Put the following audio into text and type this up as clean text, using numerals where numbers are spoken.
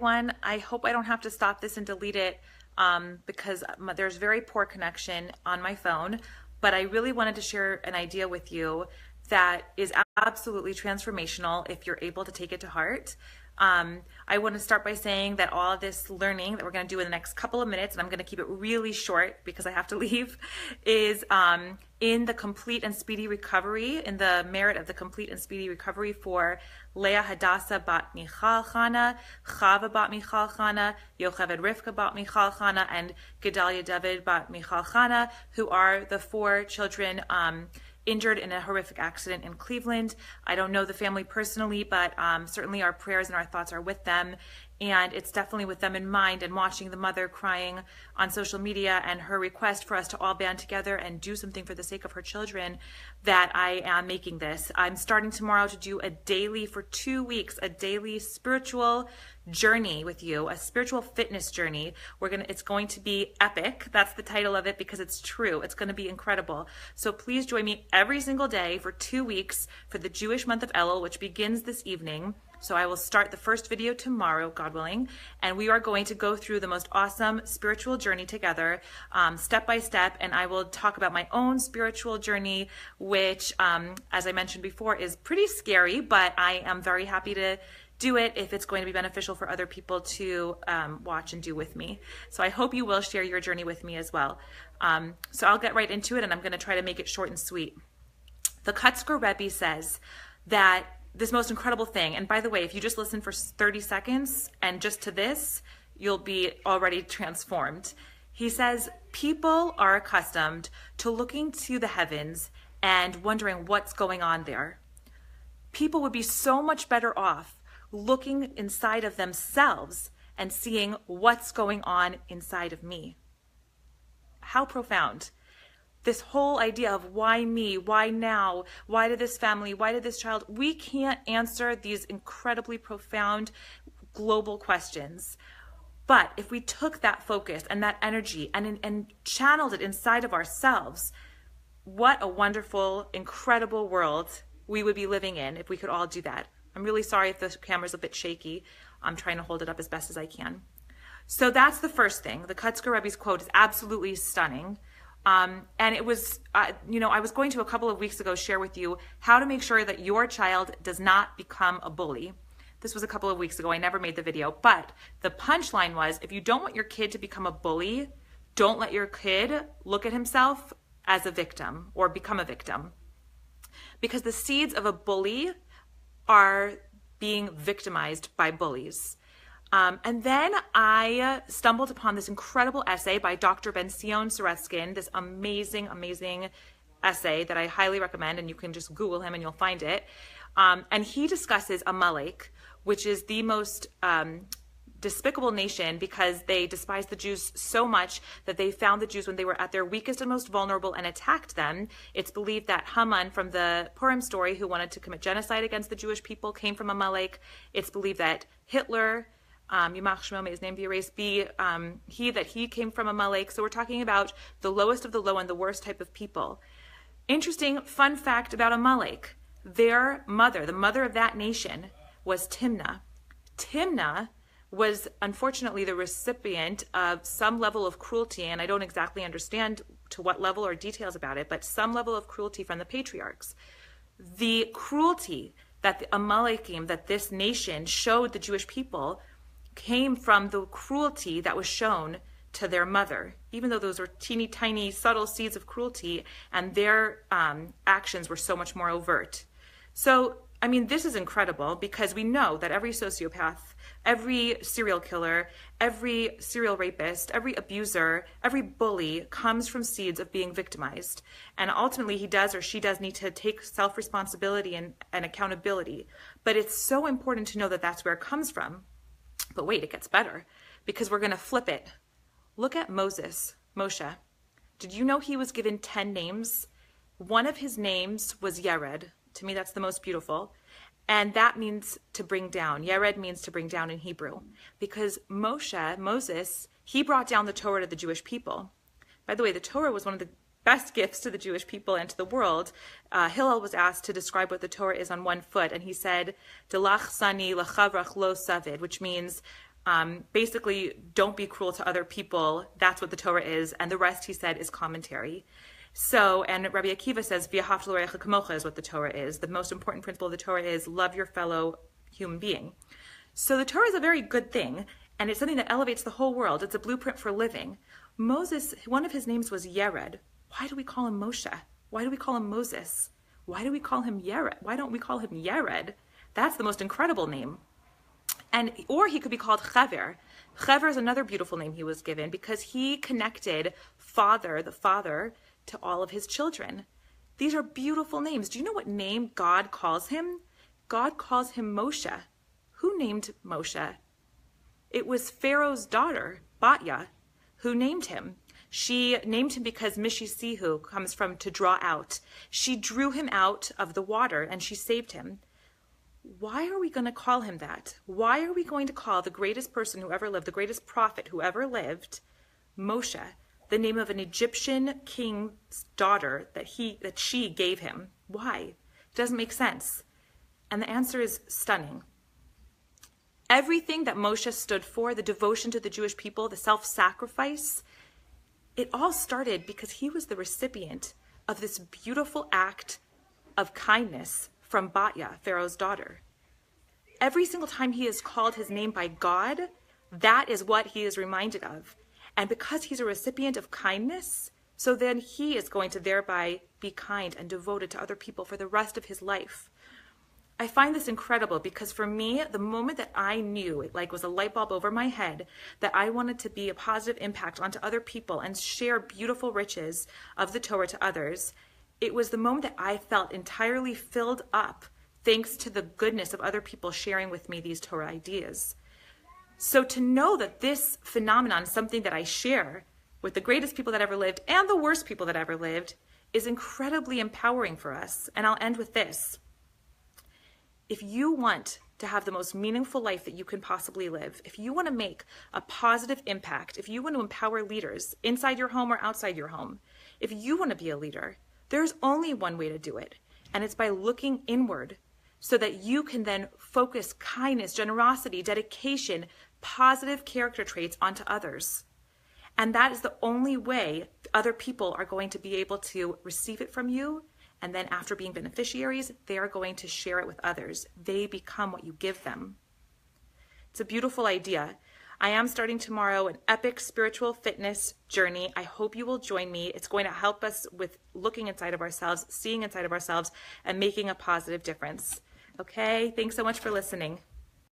one. I hope I don't have to stop this and delete it because there's very poor connection on my phone. But I really wanted to share an idea with you that is absolutely transformational if you're able to take it to heart. I want to start by saying that all of this learning that we're going to do in the next couple of minutes, and I'm going to keep it really short because I have to leave, is in the complete and speedy recovery, in the merit of the complete and speedy recovery for Leah Hadassah bat Michal Chana, Chava bat Michal Chana, Yocheved Rivka bat Michal Chana, and Gedalia David bat Michal Chana, who are the 4 children injured in a horrific accident in Cleveland. I don't know the family personally, but certainly our prayers and our thoughts are with them. And it's definitely with them in mind, and watching the mother crying on social media and her request for us to all band together and do something for the sake of her children, that I am making this. I'm starting tomorrow to do a daily, for 2 weeks, a daily spiritual journey with you, a spiritual fitness journey. It's going to be epic. That's the title of it because it's true. It's going to be incredible. So please join me every single day for 2 weeks for the Jewish month of Elul, which begins this evening. So I will start the first video tomorrow, God willing, and we are going to go through the most awesome spiritual journey together, step by step, and I will talk about my own spiritual journey, which, as I mentioned before, is pretty scary, but I am very happy to do it if it's going to be beneficial for other people to watch and do with me. So I hope you will share your journey with me as well. So I'll get right into it, and I'm going to try to make it short and sweet. The Kutzker Rebbe says that this most incredible thing, and by the way, if you just listen for 30 seconds and just to this, you'll be already transformed. He says, people are accustomed to looking to the heavens and wondering what's going on there. People would be so much better off looking inside of themselves and seeing what's going on inside of me. How profound. This whole idea of why me, why now, why did this family, why did this child? We can't answer these incredibly profound global questions. But if we took that focus and that energy and channeled it inside of ourselves, what a wonderful, incredible world we would be living in if we could all do that. I'm really sorry if the camera's a bit shaky. I'm trying to hold it up as best as I can. So that's the first thing. The Kutzker Rebbe's quote is absolutely stunning. And it was, I was going to a couple of weeks ago share with you how to make sure that your child does not become a bully. This was a couple of weeks ago. I never made the video, but the punchline was, if you don't want your kid to become a bully, don't let your kid look at himself as a victim or become a victim. Because the seeds of a bully are being victimized by bullies. And then I stumbled upon this incredible essay by Dr. Ben-Sion Soretskin, this amazing, amazing essay that I highly recommend, and you can just Google him and you'll find it. And he discusses Amalek, which is the most despicable nation because they despised the Jews so much that they found the Jews when they were at their weakest and most vulnerable and attacked them. It's believed that Haman from the Purim story, who wanted to commit genocide against the Jewish people, came from Amalek. It's believed that Hitler, Yimach Shemo, may his name be erased, he came from Amalek. So we're talking about the lowest of the low and the worst type of people. Interesting fun fact about Amalek. Their mother, the mother of that nation, was Timnah. Timnah was unfortunately the recipient of some level of cruelty, and I don't exactly understand to what level or details about it, but some level of cruelty from the patriarchs. The cruelty that the Amalekim, that this nation showed the Jewish people, came from the cruelty that was shown to their mother, even though those were teeny tiny subtle seeds of cruelty, and their actions were so much more overt. So, I mean, this is incredible because we know that every sociopath, every serial killer, every serial rapist, every abuser, every bully comes from seeds of being victimized. And ultimately he does or she does need to take self-responsibility and accountability. But it's so important to know that that's where it comes from. But wait, it gets better because we're going to flip it. Look at Moshe. Did you know he was given 10 names? One of his names was Yered. To me, that's the most beautiful. And that means to bring down. Yered means to bring down in Hebrew. Because Moses, he brought down the Torah to the Jewish people. By the way, the Torah was one of the best gifts to the Jewish people and to the world. Hillel was asked to describe what the Torah is on one foot, and he said, Delach sani lachavrach lo savid, which means Basically, don't be cruel to other people. That's what the Torah is. And the rest, he said, is commentary. So, and Rabbi Akiva says, V'ahavta l'orecha kamocha is what the Torah is. The most important principle of the Torah is love your fellow human being. So the Torah is a very good thing, and it's something that elevates the whole world. It's a blueprint for living. Moses, one of his names was Yered. Why do we call him Moshe? Why do we call him Moses? Why do we call him Yera? Why don't we call him Yered? That's the most incredible name. Or he could be called Chaver. Chaver is another beautiful name he was given because he connected the father, to all of his children. These are beautiful names. Do you know what name God calls him? God calls him Moshe. Who named Moshe? It was Pharaoh's daughter, Batya, who named him. She named him because Mishisihu comes from to draw out. She drew him out of the water and she saved him. Why are we going to call him that? Why are we going to call the greatest person who ever lived, the greatest prophet who ever lived, Moshe, the name of an Egyptian king's daughter that she gave him? Why? It doesn't make sense. And the answer is stunning. Everything that Moshe stood for, the devotion to the Jewish people, the self-sacrifice, it all started because he was the recipient of this beautiful act of kindness from Batya, Pharaoh's daughter. Every single time he is called his name by God, that is what he is reminded of. And because he's a recipient of kindness, so then he is going to thereby be kind and devoted to other people for the rest of his life. I find this incredible because for me, the moment that I knew, it like was a light bulb over my head, that I wanted to be a positive impact onto other people and share beautiful riches of the Torah to others, it was the moment that I felt entirely filled up thanks to the goodness of other people sharing with me these Torah ideas. So to know that this phenomenon is something that I share with the greatest people that ever lived and the worst people that ever lived is incredibly empowering for us. And I'll end with this. If you want to have the most meaningful life that you can possibly live, if you want to make a positive impact, if you want to empower leaders inside your home or outside your home, if you want to be a leader, there's only one way to do it, and it's by looking inward so that you can then focus kindness, generosity, dedication, positive character traits onto others. And that is the only way other people are going to be able to receive it from you. And then after being beneficiaries, they are going to share it with others. They become what you give them. It's a beautiful idea. I am starting tomorrow an epic spiritual fitness journey. I hope you will join me. It's going to help us with looking inside of ourselves, seeing inside of ourselves, and making a positive difference. Okay, thanks so much for listening.